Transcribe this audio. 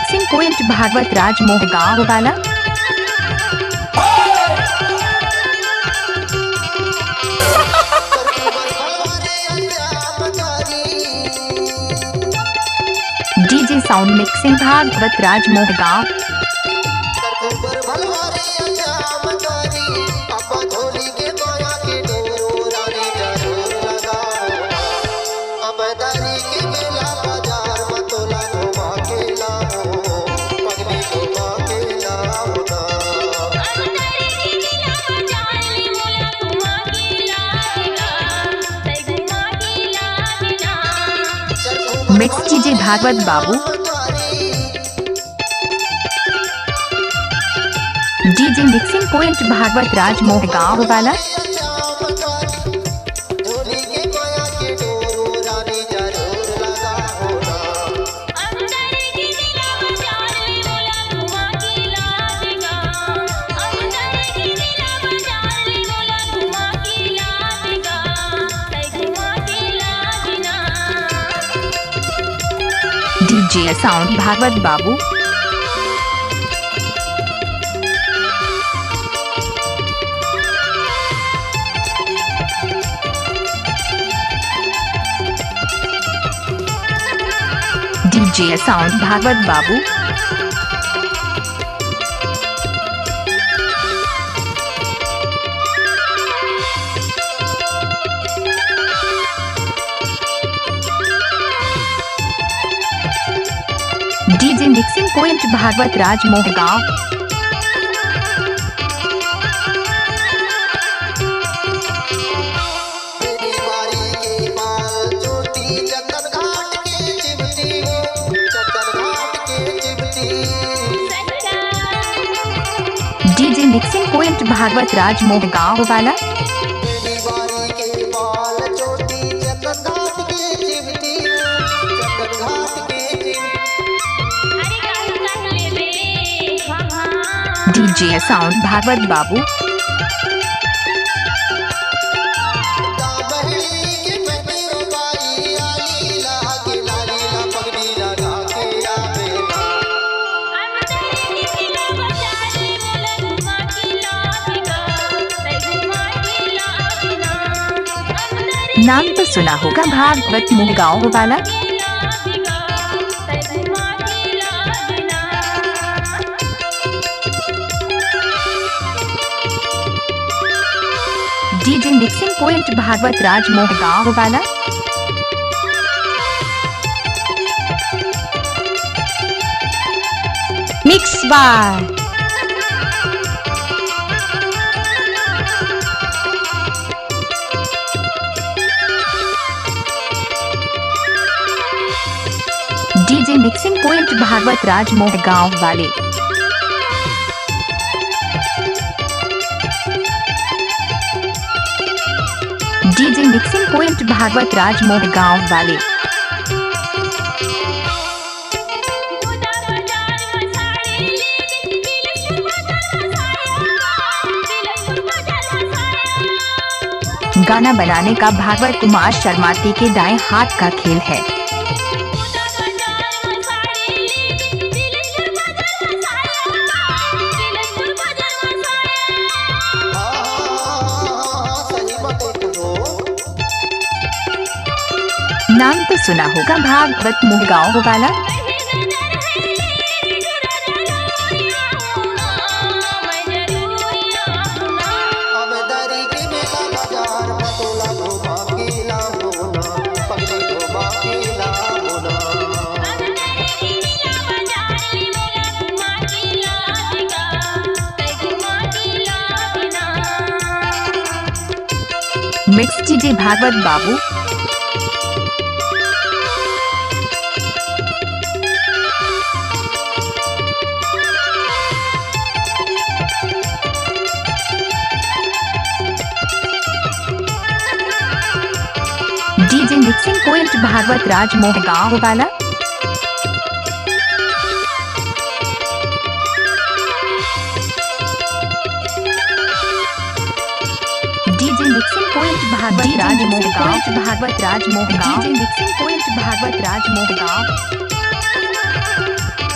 Mixing point Bhagavat राज मोह गाँव वाला। डीजे साउंड मिक्सिंग भागवत राज मोह गाँव। मिक्स डीजे भागवत बाबू। डीजे मिक्सिंग पॉइंट भागवत राज मोह गाँव वाला। डीजे साउंड भागवत बाबू। डीजे साउंड भागवत बाबू। डीजे मिक्सिंग पॉइंट भागवत राज मोह गाँव। डीजे मिक्सिंग पॉइंट भागवत राज मोह गाँव वाला। डीजे साउंड भागवत बाबू। नाम तो सुना होगा भागवत मोह गाँव वाला। डीजे मिक्सिंग पॉइंट भागवत राज मोह गाँव वाला। मिक्स बार डीजे मिक्सिंग पॉइंट भागवत राज मोह गाँव वाले। डीजे मिक्सिंग पॉइंट भागवत राज मोह गाँव वाले। गाना बनाने का भागवत कुमार शर्माती के दाएं हाथ का खेल है। नाम तो सुना होगा भागवत मोह गाँव वाला। मिक्स डीजे भागवत बाबू। डीजे मिक्सिंग पॉइंट भागवत राज मोह गाँव वाला। डीजे मिक्सिंग पॉइंट भागवत राज मोह गाँव। डीजे मिक्सिंग पॉइंट भागवत राज मोह गाँव।